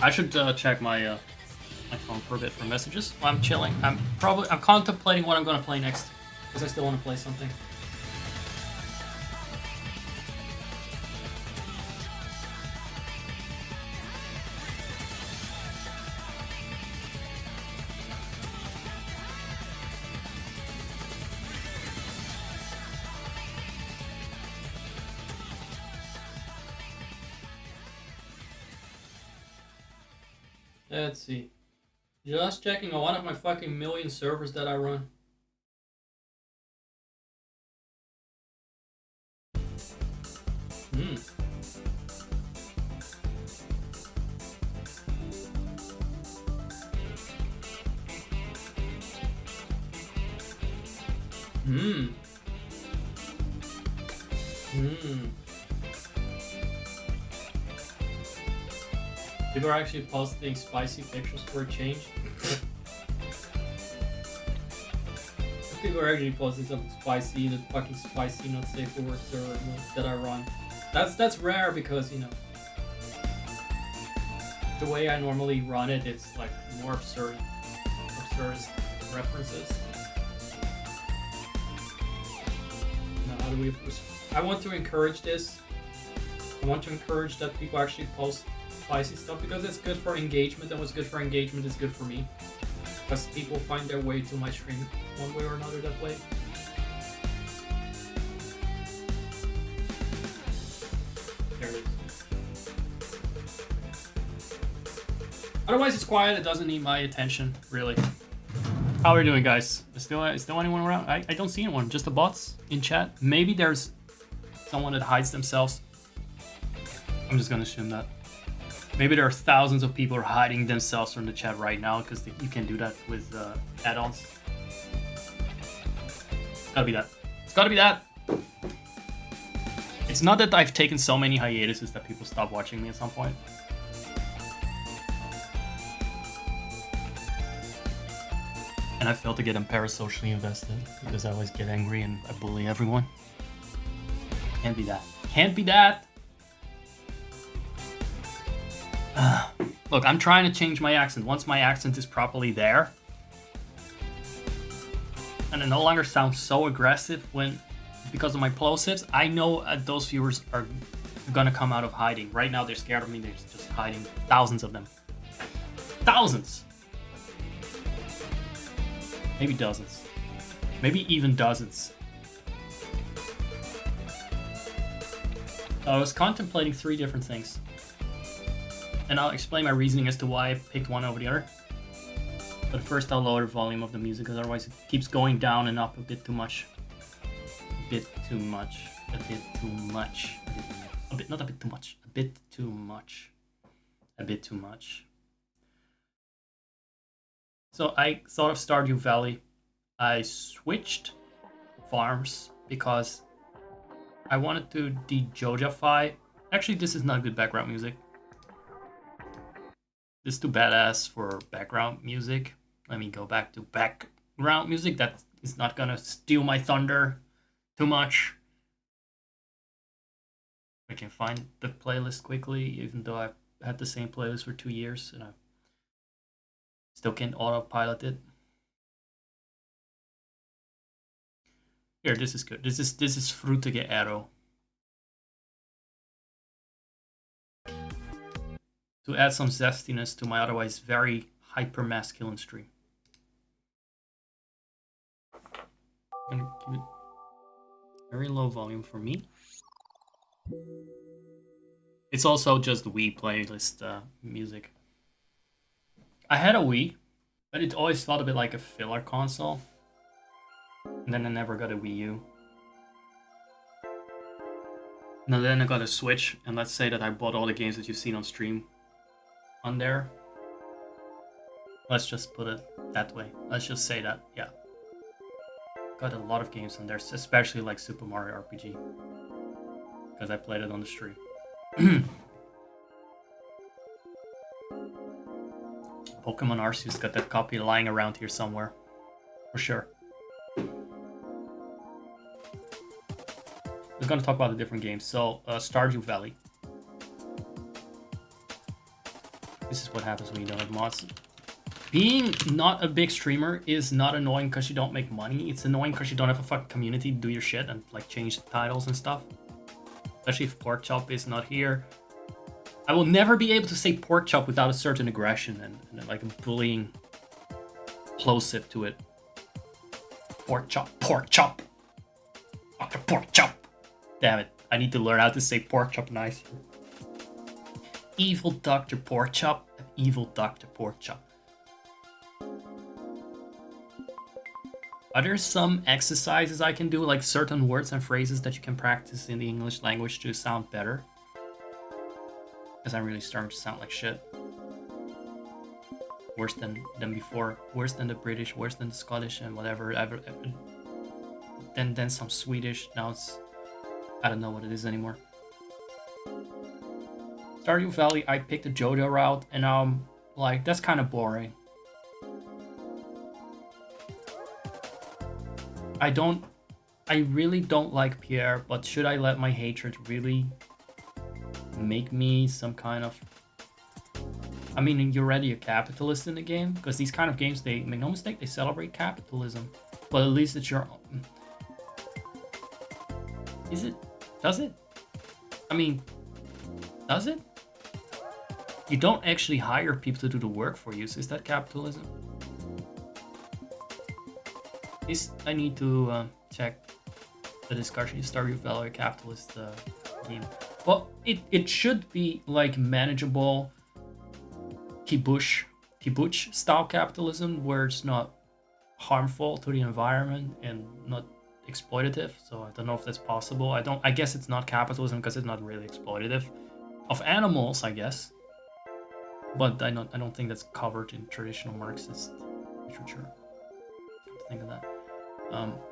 I should check my my phone for a bit for messages. While I'm chilling. I'm contemplating what I'm gonna play next because I still want to play something. Let's see. Just checking on one of my fucking million servers that I run. Hmm. Hmm. Hmm. People are actually posting spicy pictures for a change. People are actually posting something spicy, the fucking spicy, not safe for work server that I run. That's rare because, you know, the way I normally run it, it's like more absurd references. Now, how do we? I want to encourage this. I want to encourage that people actually post spicy stuff because it's good for engagement, and what's good for engagement is good for me. Because people find their way to my stream one way or another that way. There it is. Otherwise, it's quiet. It doesn't need my attention, really. How are we doing, guys? Is still anyone around? I don't see anyone. Just the bots in chat. Maybe there's someone that hides themselves. I'm just gonna assume that. Maybe there are thousands of people hiding themselves from the chat right now because you can do that with add-ons. It's gotta be that. It's gotta be that. It's not that I've taken so many hiatuses that people stop watching me at some point. And I fail to get them parasocially invested because I always get angry and I bully everyone. Can't be that. Can't be that. Look, I'm trying to change my accent. Once my accent is properly there, and it no longer sounds so aggressive because of my plosives, I know those viewers are gonna come out of hiding. Right now, they're scared of me. They're just hiding. Thousands of them. Thousands. Maybe dozens. Maybe even dozens. I was contemplating 3 different things. And I'll explain my reasoning as to why I picked one over the other. But first I'll lower the volume of the music because otherwise it keeps going down and up a bit too much. A bit too much. A bit too much. Not a bit too much. A bit too much. A bit too much. So I thought of Stardew Valley. I switched farms because I wanted to de-Jojafy. Actually, this is not good background music. This is too badass for background music. Let me go back to background music. That is not gonna steal my thunder too much. I can find the playlist quickly, even though I've had the same playlist for 2 years and I still can't autopilot it. Here, this is good. This is Frutige Arrow. To add some zestiness to my otherwise very hyper-masculine stream. I'm gonna keep it very low volume for me. It's also just Wii playlist music. I had a Wii, but it always felt a bit like a filler console. And then I never got a Wii U. And then I got a Switch, and let's say that I bought all the games that you've seen on stream on there. Let's just put it that way. Let's just say that, yeah. Got a lot of games on there, especially like Super Mario RPG. Because I played it on the stream. Pokemon Arceus got that copy lying around here somewhere. For sure. We're gonna talk about the different games. So, Stardew Valley. This is what happens when you don't have mods. Being not a big streamer is not annoying because you don't make money. It's annoying because you don't have a fucking community to do your shit and like change the titles and stuff. Especially if Pork Chop is not here. I will never be able to say Pork Chop without a certain aggression and like a bullying plosive to it. Pork Chop, Pork Chop. Dr. Pork Chop. Damn it, I need to learn how to say Pork Chop nicer. Evil Dr. Pork Chop, evil Dr. Pork Chop. Are there some exercises I can do, like certain words and phrases that you can practice in the English language to sound better? Because I'm really starting to sound like shit. Worse than before. Worse than the British, worse than the Scottish and whatever. Then some Swedish. Now it's... I don't know what it is anymore. Stardew Valley, I picked the JoJo route and now I'm like, that's kind of boring. I really don't like Pierre, but should I let my hatred really make me some kind of... I mean, you're already a capitalist in the game, because these kind of games, they make no mistake, they celebrate capitalism. But at least it's your own. Is it? Does it? I mean, does it? You don't actually hire people to do the work for you, so is that capitalism? I need to check the discussion. Is Stardew Valley a capitalist game? Well, it should be like manageable kibush style capitalism where it's not harmful to the environment and not exploitative. So I don't know if that's possible. I guess it's not capitalism because it's not really exploitative of animals, I guess. But I don't think that's covered in traditional Marxist literature. Think of that.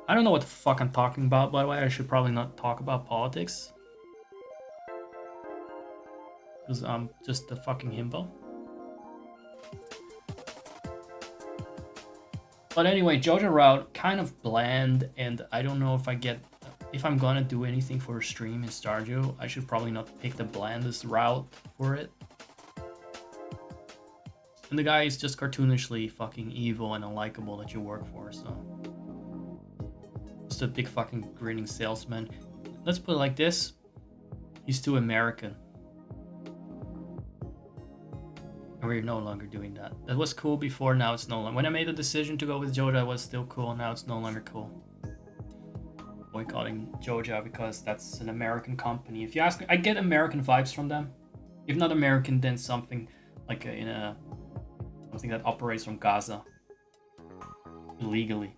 I don't know what the fuck I'm talking about, by the way. I should probably not talk about politics. Because I'm just a fucking himbo. But anyway, JoJo route, kind of bland, and I don't know if I'm gonna do anything for a stream in Stardew, I should probably not pick the blandest route for it. And the guy is just cartoonishly fucking evil and unlikable that you work for, so... Just a big fucking grinning salesman. Let's put it like this. He's too American. And we're no longer doing that. That was cool before, now it's no longer. When I made the decision to go with JoJo, it was still cool, now it's no longer cool. Boycotting JoJo because that's an American company. If you ask me, I get American vibes from them. If not American, then something like something that operates from Gaza. Illegally.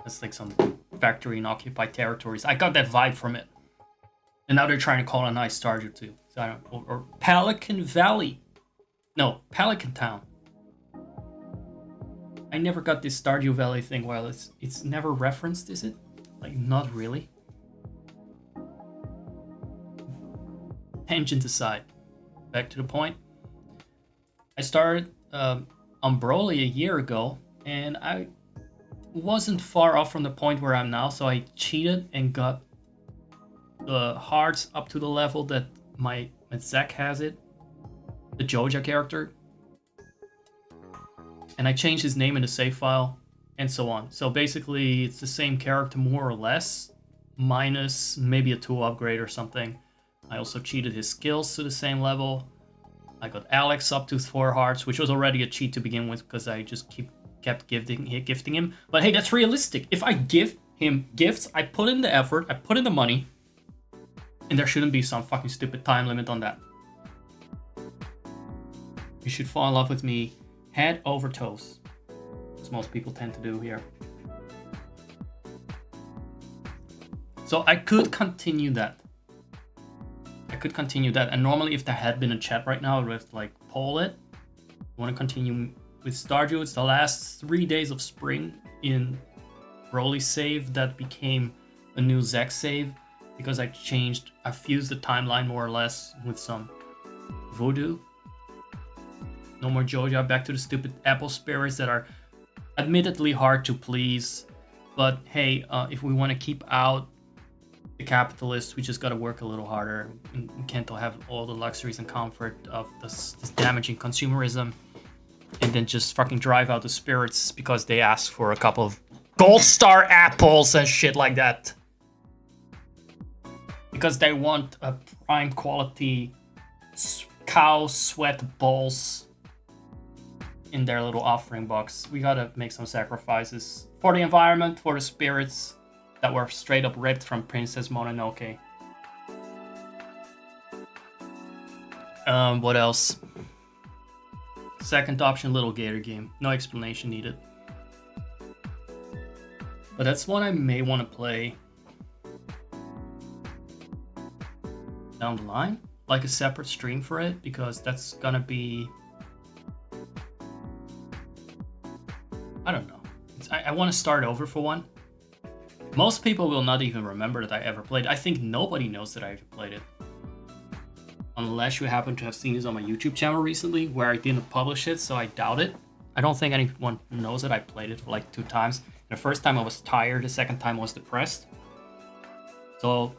It's like some factory in occupied territories. I got that vibe from it. And now they're trying to colonize Stardew too. So I don't, or Pelican Valley. No, Pelican Town. I never got this Stardew Valley thing. Well, it's never referenced, is it? Like, not really. Tangent aside. Back to the point. I started on Broly a year ago, and I wasn't far off from the point where I'm now, so I cheated and got the hearts up to the level that my Zack has it, the Joja character, and I changed his name in the save file and so on. So basically it's the same character more or less, minus maybe a tool upgrade or something. I also cheated his skills to the same level. I got Alex up to 4 hearts, which was already a cheat to begin with because I just kept gifting him. But hey, that's realistic. If I give him gifts, I put in the effort, I put in the money, and there shouldn't be some fucking stupid time limit on that. You should fall in love with me head over toes, as most people tend to do here. So I could continue that. And normally if there had been a chat right now, I would have like poll it. I want to continue with Stardew. It's the last 3 days of spring in Broly save that became a new Zack save because I fused the timeline more or less with some voodoo. No more Joja, back to the stupid apple spirits that are admittedly hard to please. But hey, if we want to keep out the capitalists, we just gotta work a little harder. We can't have all the luxuries and comfort of this damaging consumerism, and then just fucking drive out the spirits because they ask for a couple of gold star apples and shit like that. Because they want a prime quality cow sweat balls in their little offering box. We gotta make some sacrifices for the environment, for the spirits that were straight up ripped from Princess Mononoke. What else? Second option, little gator game. No explanation needed. But that's one I may want to play down the line, like a separate stream for it, because that's gonna be, I don't know. I want to start over for one. Most people will not even remember that I ever played. I think nobody knows that I ever played it. Unless you happen to have seen this on my YouTube channel recently, where I didn't publish it, so I doubt it. I don't think anyone knows that I played it for like 2 times. The first time I was tired, the second time I was depressed. So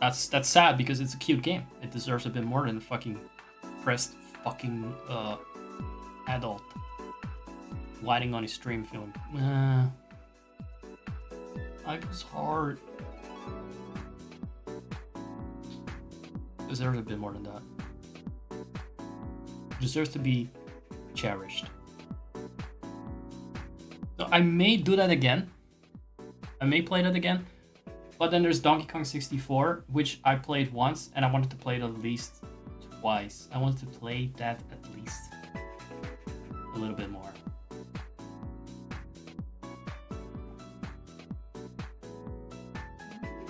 that's sad because it's a cute game. It deserves a bit more than a fucking depressed fucking adult lighting on his stream feeling, life is hard. Deserves a bit more than that. Deserves to be cherished. So I may do that again. I may play that again. But then there's Donkey Kong 64, which I played once, and I wanted to play it at least twice. I wanted to play that at least a little bit more.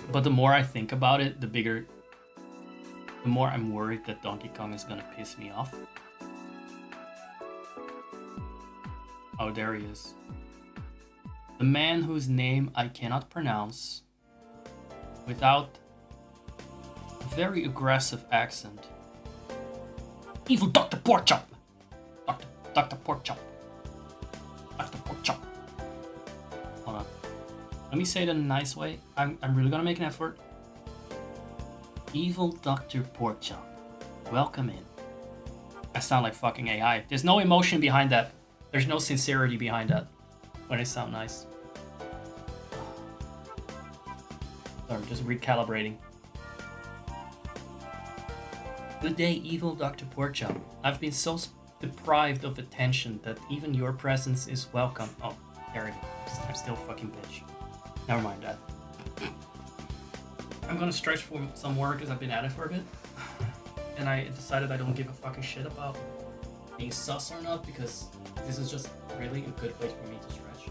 But the more I think about it, the more I'm worried that Donkey Kong is gonna piss me off. Oh, there he is. The man whose name I cannot pronounce without a very aggressive accent. Evil Dr. Porkchop! Dr. Porkchop. Dr. Porkchop. Hold on. Let me say it in a nice way. I'm really gonna make an effort. Evil Dr. Porkchop. Welcome in. I sound like fucking AI. There's no emotion behind that. There's no sincerity behind that when it sounds nice. Sorry, just recalibrating. Good day, evil Dr. Porkchop. I've been so deprived of attention that even your presence is welcome. Oh, there we go. I'm still fucking bitch. Never mind that. I'm gonna stretch for some more because I've been at it for a bit. And I decided I don't give a fucking shit about being sus or not, because this is just really a good way for me to stretch.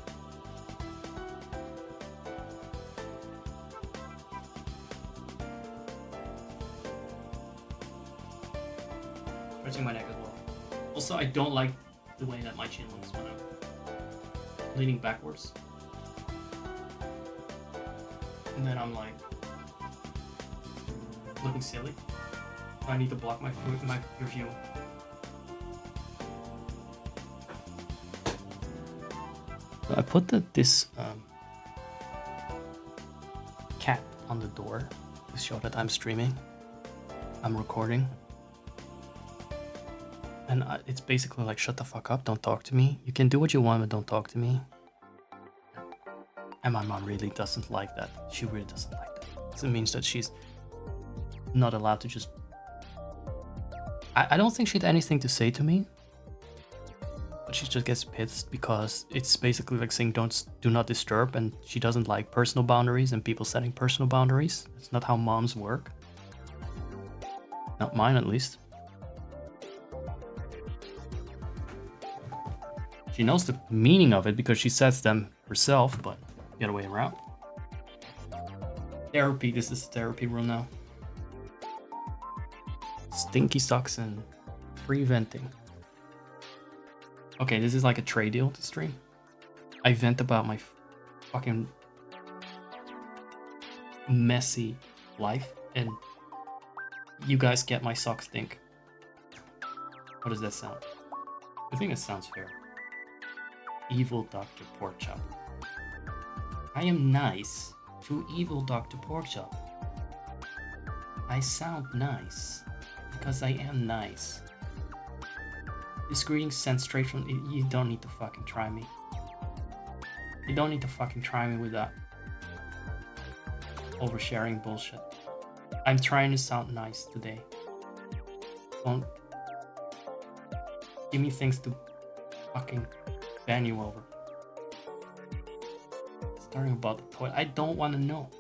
Stretching my neck as well. Also, I don't like the way that my chin looks when I'm leaning backwards. And then I'm like looking silly. I need to block my your view. I put this cap on the door to show that I'm streaming. I'm recording. And it's basically like, shut the fuck up, don't talk to me. You can do what you want, but don't talk to me. And my mom really doesn't like that. She really doesn't like that. Because it means that she's not allowed to just... I don't think she had anything to say to me. But she just gets pissed because it's basically like saying do not disturb, and she doesn't like personal boundaries and people setting personal boundaries. It's not how moms work. Not mine, at least. She knows the meaning of it because she sets them herself, but the other way around. Therapy, this is therapy room now. Stinky socks and free venting. Okay, this is like a trade deal to stream. I vent about my fucking messy life, and you guys get my sock stink. What does that sound? I think it sounds fair. Evil Dr. Porkchop. I am nice to evil Dr. Porkchop. I sound nice. Because I am nice. This greeting sent straight from... You don't need to fucking try me. You don't need to fucking try me with that oversharing bullshit. I'm trying to sound nice today. Don't give me things to fucking ban you over. Starting about the toilet. I don't want to know.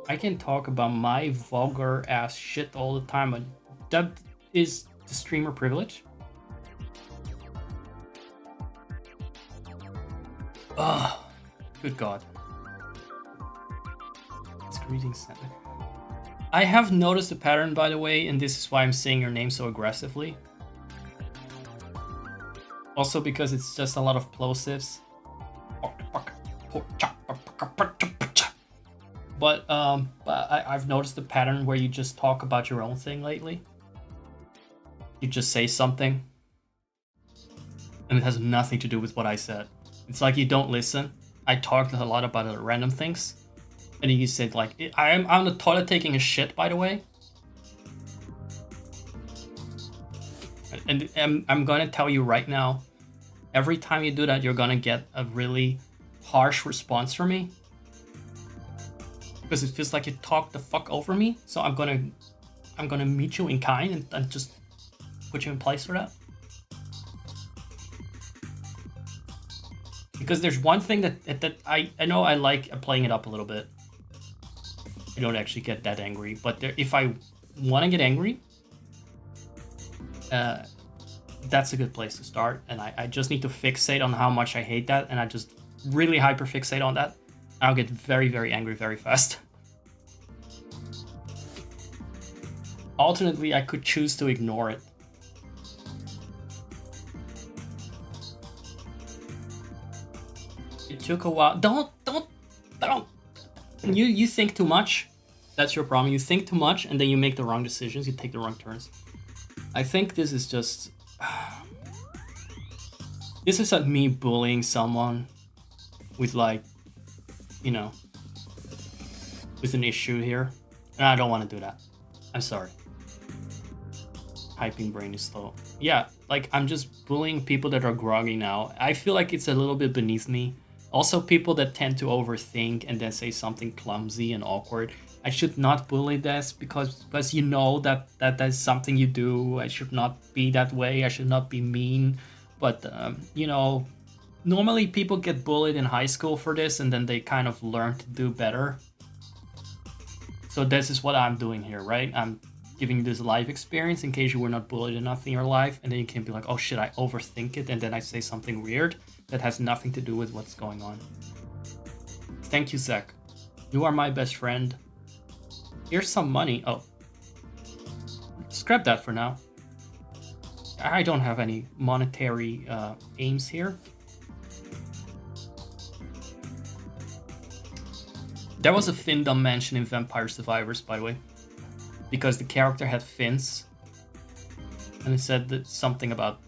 I can talk about my vulgar ass shit all the time, but that is the streamer privilege. Ugh. Good God. It's greeting center. I have noticed a pattern, by the way, and this is why I'm saying your name so aggressively. Also because it's just a lot of plosives. But I've noticed a pattern where you just talk about your own thing lately. You just say something, and it has nothing to do with what I said. It's like you don't listen. I talked a lot about random things, and you said like, I'm on the toilet taking a shit, by the way. And I'm gonna tell you right now, every time you do that, you're gonna get a really harsh response from me. Because it feels like you talk the fuck over me. So I'm gonna meet you in kind and just put you in place for that. Because there's one thing that I know I like playing it up a little bit. I don't actually get that angry, but if I want to get angry, that's a good place to start. And I just need to fixate on how much I hate that, and I just really hyper fixate on that. I'll get very, very angry very fast. Alternately, I could choose to ignore it. It took a while. Don't. You think too much. That's your problem. You think too much, and then you make the wrong decisions. You take the wrong turns. I think this is just... This is like me bullying someone with like, you know, with an issue here. And I don't want to do that. I'm sorry. Hyping brain is slow. Yeah, like I'm just bullying people that are groggy now. I feel like it's a little bit beneath me. Also, people that tend to overthink and then say something clumsy and awkward. I should not bully this because you know that's something you do. I should not be that way. I should not be mean. But, you know, normally people get bullied in high school for this and then they kind of learn to do better. So this is what I'm doing here, right? I'm giving you this life experience in case you were not bullied enough in your life. And then you can be like, oh shit, I overthink it. And then I say something weird that has nothing to do with what's going on. Thank you, Zach. You are my best friend. Here's some money. Oh. Scrap that for now. I don't have any monetary aims here. There was a findom mentioned in Vampire Survivors, by the way. Because the character had fins. And it said that something about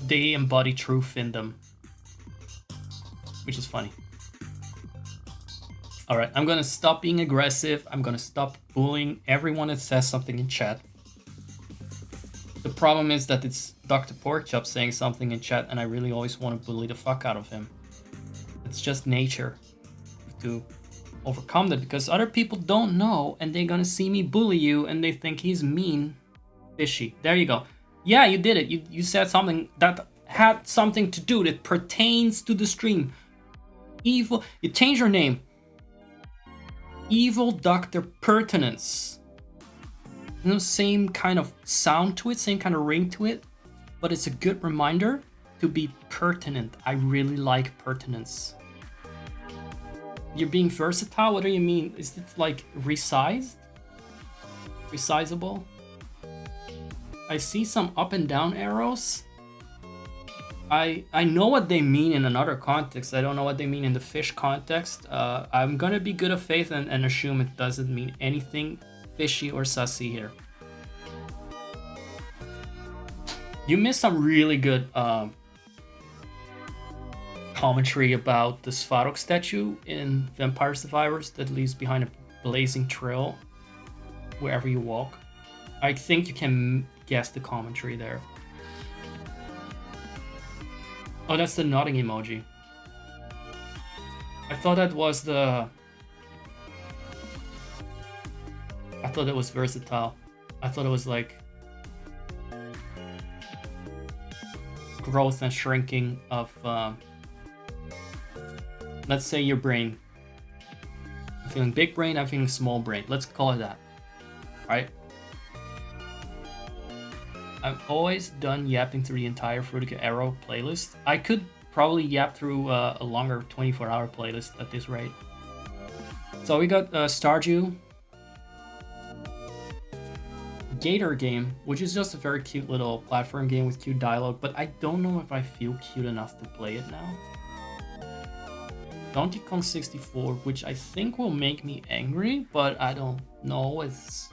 they embody true findom. Which is funny. Alright, I'm gonna stop being aggressive. I'm gonna stop bullying everyone that says something in chat. The problem is that it's Dr. Porkchop saying something in chat and I really always want to bully the fuck out of him. It's just nature to overcome that because other people don't know and they're gonna see me bully you and they think he's mean. Fishy. There you go. Yeah, you did it. You said something that had something to do that pertains to the stream. Evil. You changed your name. Evil Dr. Pertinence. You know, same kind of sound to it, same kind of ring to it, but it's a good reminder to be pertinent. I really like pertinence. You're being versatile? What do you mean? Is it like resized? Resizable? I see some up and down arrows. I know what they mean in another context. I don't know what they mean in the fish context. I'm gonna be good of faith and assume it doesn't mean anything fishy or sussy here. You missed some really good commentary about the Svarog statue in Vampire Survivors that leaves behind a blazing trail wherever you walk. I think you can guess the commentary there. Oh, that's the nodding emoji. I thought that was the... I thought it was versatile. I thought it was like growth and shrinking of, let's say your brain. I'm feeling big brain, I'm feeling small brain. Let's call it that, right? I'm always done yapping through the entire Fruitica Arrow playlist. I could probably yap through a longer 24-hour playlist at this rate. So we got Stardew, Gator game, which is just a very cute little platform game with cute dialogue, but I don't know if I feel cute enough to play it now. Donkey Kong 64, which I think will make me angry, but I don't know, it's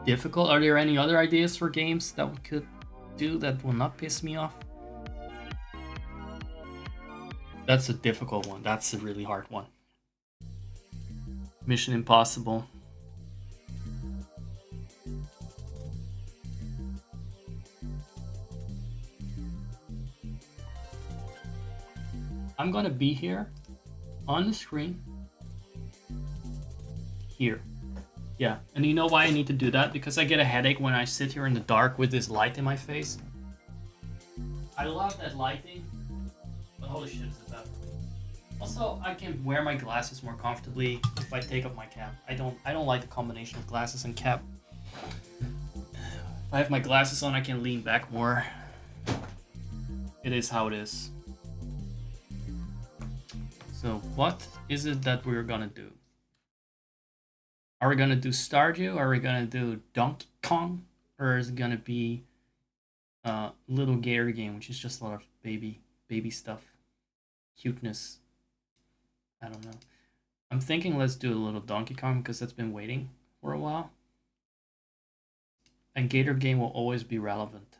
difficult. Are there any other ideas for games that we could do that will not piss me off? That's a difficult one. That's a really hard one. Mission Impossible. I'm gonna be here on the screen here. Yeah, and you know why I need to do that? Because I get a headache when I sit here in the dark with this light in my face. I love that lighting, but holy shit, it's bad for me. Also, I can wear my glasses more comfortably if I take off my cap. I don't like the combination of glasses and cap. If I have my glasses on, I can lean back more. It is how it is. So what is it that we're gonna do? Are we gonna do Stardew? Are we gonna do Donkey Kong? Or is it gonna be Little Gator game, which is just a lot of baby stuff, cuteness? I don't know. I'm thinking let's do a little Donkey Kong because that's been waiting for a while. And Gator game will always be relevant,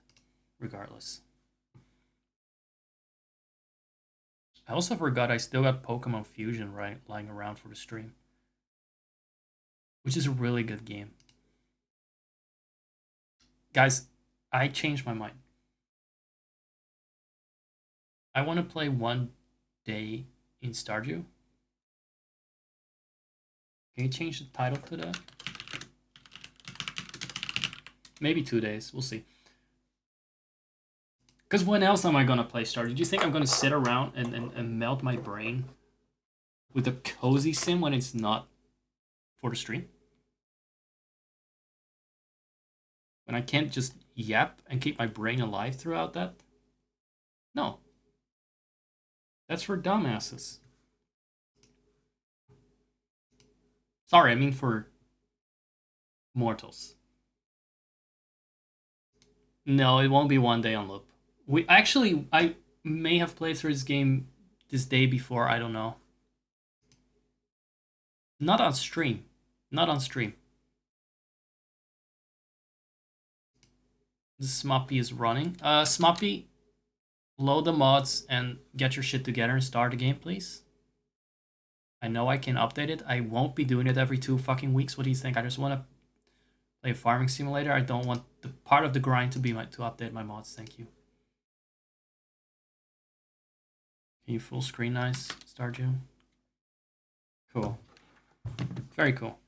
regardless. I also forgot I still got Pokemon Fusion lying around for the stream, which is a really good game. Guys, I changed my mind. I want to play one day in Stardew. Can you change the title to that? Maybe 2 days, we'll see. Because when else am I going to play Stardew? Do you think I'm going to sit around and melt my brain with a cozy sim when it's not for the stream? When I can't just yap and keep my brain alive throughout that? No. That's for dumbasses. Sorry, I mean for mortals. No, it won't be one day on loop. I may have played through this game this day before, I don't know. Not on stream. Not on stream. The Smoppy is running. Smoppy, load the mods and get your shit together and start the game, please. I know I can update it. I won't be doing it every 2 fucking weeks. What do you think? I just want to play a farming simulator. I don't want the part of the grind to be to update my mods. Thank you. Can you full screen nice, Stardew? Cool. Very cool.